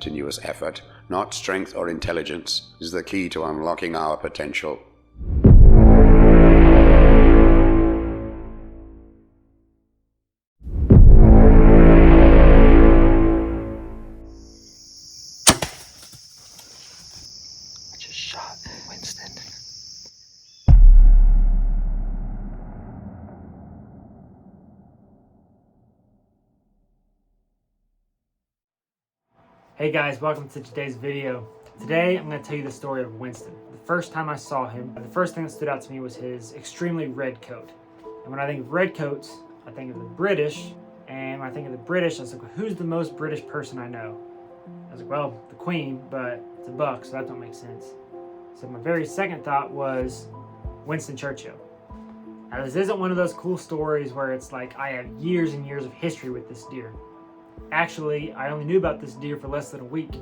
Continuous effort, not strength or intelligence, is the key to unlocking our potential. I just shot Winston. Hey guys, welcome to today's video. Today I'm going to tell you the story of Winston. The first time I saw him, the first thing that stood out to me was his extremely red coat. And when I think of red coats, I think of the British. And when I think of the British, I was like, who's the most British person I know? I was like, well, the Queen, but it's a buck, so that don't make sense. So my very second thought was Winston Churchill. Now this isn't one of those cool stories where it's like I have years and years of history with this deer. Actually, I only knew about this deer for less than a week.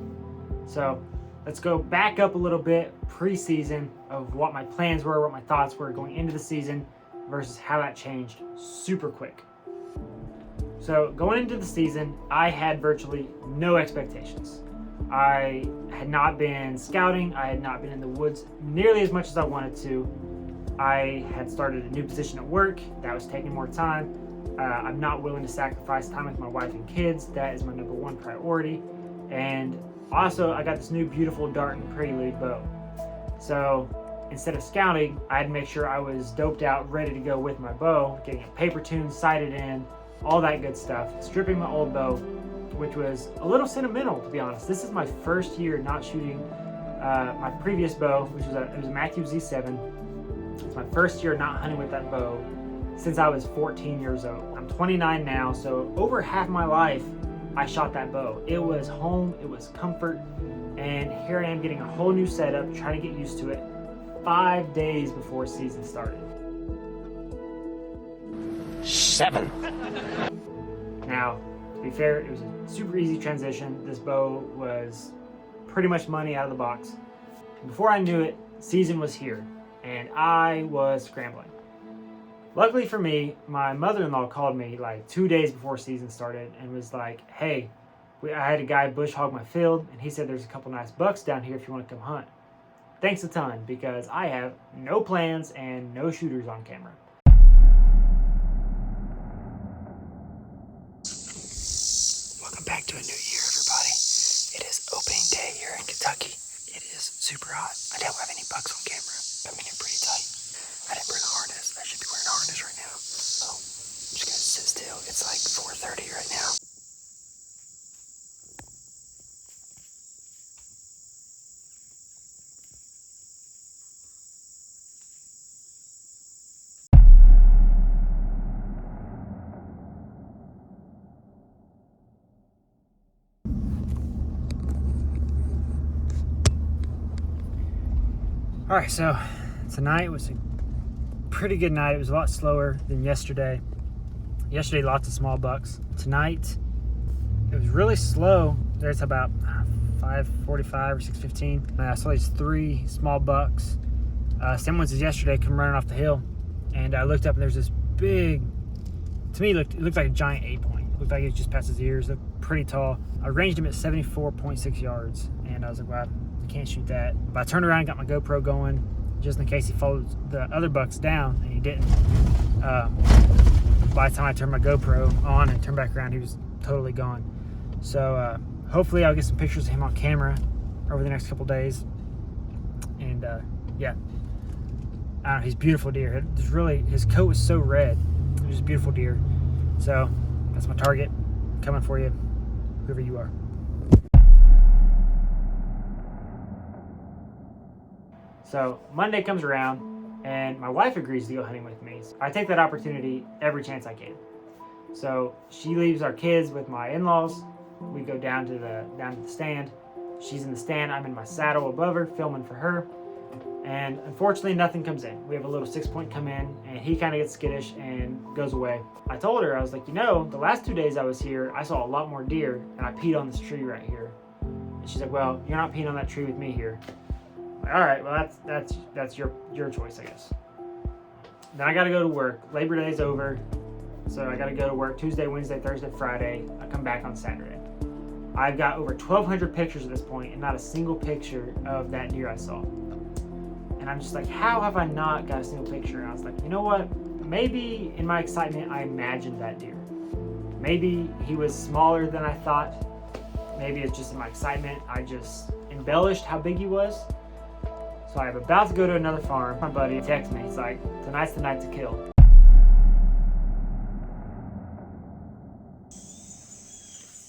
So let's go back up a little bit pre-season of what my plans were, what my thoughts were going into the season versus how that changed super quick. So going into the season, I had virtually no expectations. I had not been scouting. I had not been in the woods nearly as much as I wanted to. I had started a new position at work. That was taking more time. I'm not willing to sacrifice time with my wife and kids. That is my number one priority. And also, I got this new beautiful Dart and Prelude bow. So instead of scouting, I had to make sure I was doped out, ready to go with my bow, getting it paper tuned, sighted in, all that good stuff. Stripping my old bow, which was a little sentimental, to be honest. This is my first year not shooting my previous bow, which was it was a Matthew Z7. It's my first year not hunting with that bow since I was 14 years old. I'm 29 now, so over half my life, I shot that bow. It was home, it was comfort, and here I am getting a whole new setup, trying to get used to it 5 days before season started. 7. Now, to be fair, it was a super easy transition. This bow was pretty much money out of the box. And before I knew it, season was here, and I was scrambling. Luckily for me, my mother-in-law called me like 2 days before season started and was like, hey, I had a guy bush hog my field, and he said there's a couple nice bucks down here if you want to come hunt. Thanks a ton, because I have no plans and no shooters on camera. Welcome back to a new year, everybody. It is opening day here in Kentucky. It is super hot. I don't have any bucks on camera. I mean, you're pretty tight. I didn't bring a harness. I should be wearing a harness right now. So I'm just gonna sit still. It's like 4:30 right now. All right, so tonight was a pretty good night. It was a lot slower than yesterday. Yesterday, lots of small bucks. Tonight, it was really slow. There's about 5:45 or 6:15. I saw these 3 small bucks. Same ones as yesterday, come running off the hill. And I looked up and there's this big, to me, it looked like a giant 8-point. It looked like it was just past his ears. It looked pretty tall. I ranged him at 74.6 yards. And I was like, wow, I can't shoot that. But I turned around and got my GoPro going just in case he followed the other bucks down, and he didn't. By the time I turned my GoPro on and turned back around, he was totally gone. So hopefully I'll get some pictures of him on camera over the next couple days. And yeah, I don't know, he's a beautiful deer. His coat was so red. It was a beautiful deer. So that's my target. Coming for you, whoever you are. So Monday comes around and my wife agrees to go hunting with me. I take that opportunity every chance I can. So she leaves our kids with my in-laws. We go down to the stand. She's in the stand. I'm in my saddle above her, filming for her. And unfortunately, nothing comes in. We have a little 6-point come in, and he kind of gets skittish and goes away. I told her, I was like, the last 2 days I was here, I saw a lot more deer, and I peed on this tree right here. And she's like, well, you're not peeing on that tree with me here. All right, well, that's your choice, I guess. Then I got to go to work. Labor Day's over, so I got to go to work Tuesday, Wednesday, Thursday, Friday. I come back on Saturday. I've got over 1,200 pictures at this point and not a single picture of that deer I saw. And I'm just like, how have I not got a single picture? And I was like, you know what? Maybe in my excitement, I imagined that deer. Maybe he was smaller than I thought. Maybe it's just in my excitement, I just embellished how big he was. So I'm about to go to another farm. My buddy texts me, he's like, tonight's the night to kill.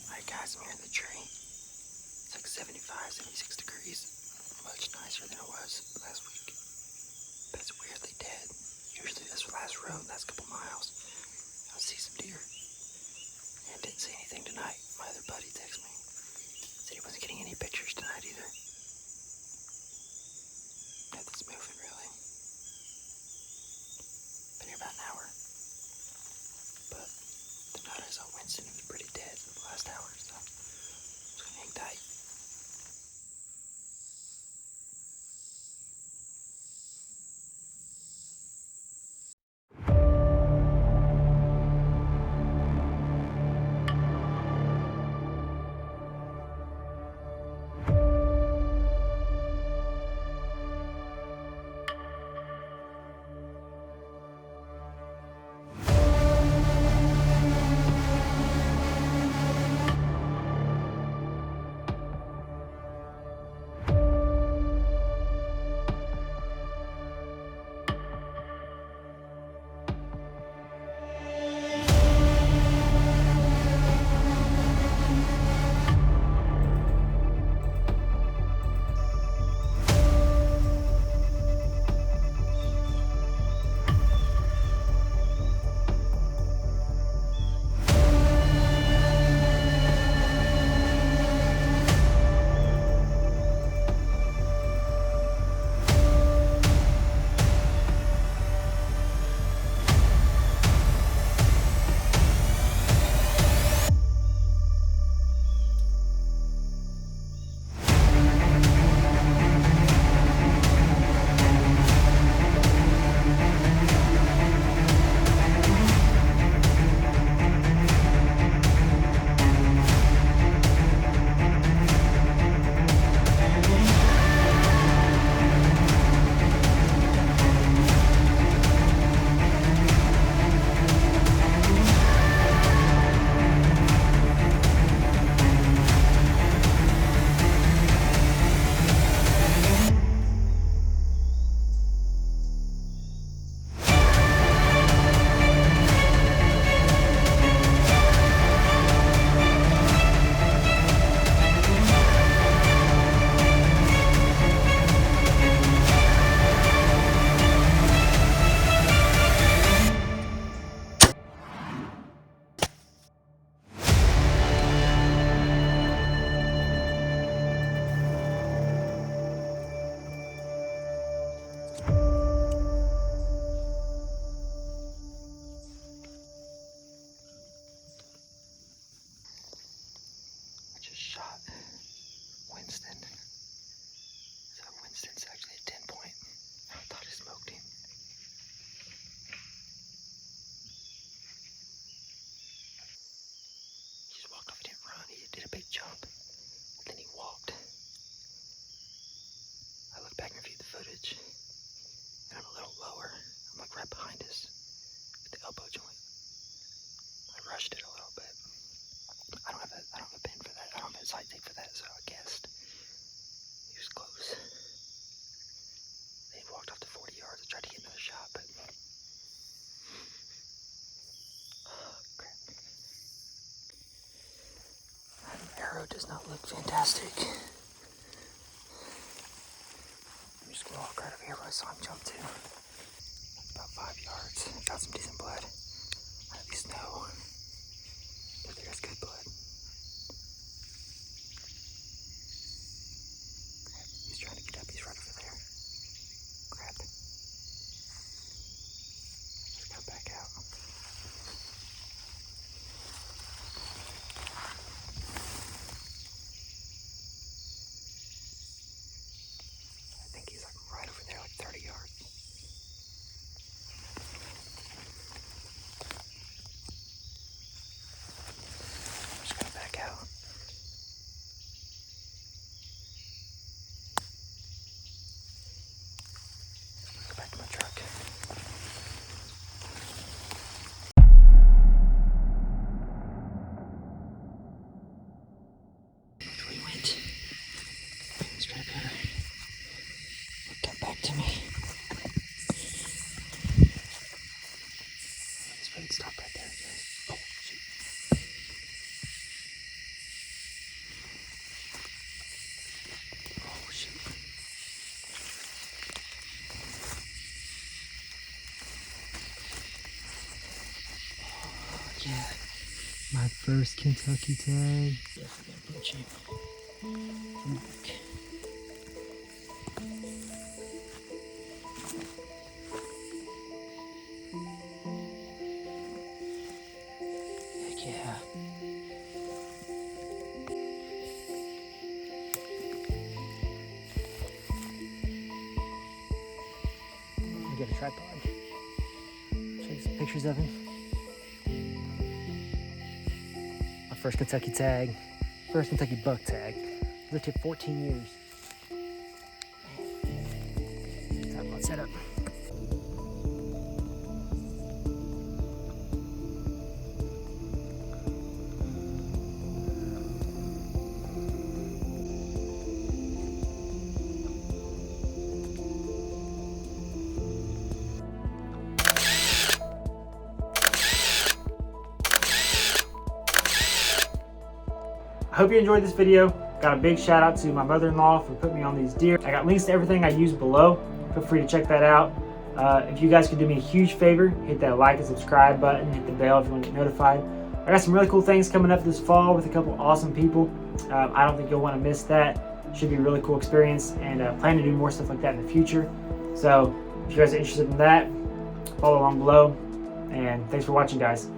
Alright guys, I'm here in the tree. It's like 75, 76 degrees. Much nicer than it was last week. But it's weirdly dead. Usually this last road, last couple miles, I'll see some deer. And didn't see anything tonight. My other buddy texted me. Said he wasn't getting any pictures tonight either. Nothing's moving really. Been here about an hour. But the night I saw Winston, he was pretty dead for the last hour, so just gonna hang tight. Shot Winston. So Winston's actually a 10 point. I thought I smoked him. He just walked off, he didn't run, he did a big jump. Then he walked. I look back and review the footage. And I'm a little lower. I'm like right behind us at the elbow joint. I rushed it a little bit. I don't have a pin for that. I don't have a sight tape for that, so I guessed he was close. Then he walked off to 40 yards. I tried to get another shot, but crap. That arrow does not look fantastic. I'm just gonna walk right over here where I saw him jump to. About 5 yards. Got some decent blood. I at least know that there's good blood. He's trying to get up. He's right over there. Crap. Let's come back out. I think he's like right over there, like 30 yards. I'm just first Kentucky tag. Definitely gonna put you from back. Heck yeah. Let me get a tripod. Take some pictures of him. My first Kentucky tag. First Kentucky buck tag. Lived here 14 years. Tripod setup. I hope you enjoyed this video. Got a big shout out to my mother-in-law for putting me on these deer. I got links to everything I use below. Feel free to check that out. If you guys could do me a huge favor, hit that like and subscribe button, hit the bell if you want to get notified. I got some really cool things coming up this fall with a couple awesome people. I don't think you'll want to miss that. Should be a really cool experience, and plan to do more stuff like that in the future. So if you guys are interested in that, follow along below, and thanks for watching, guys.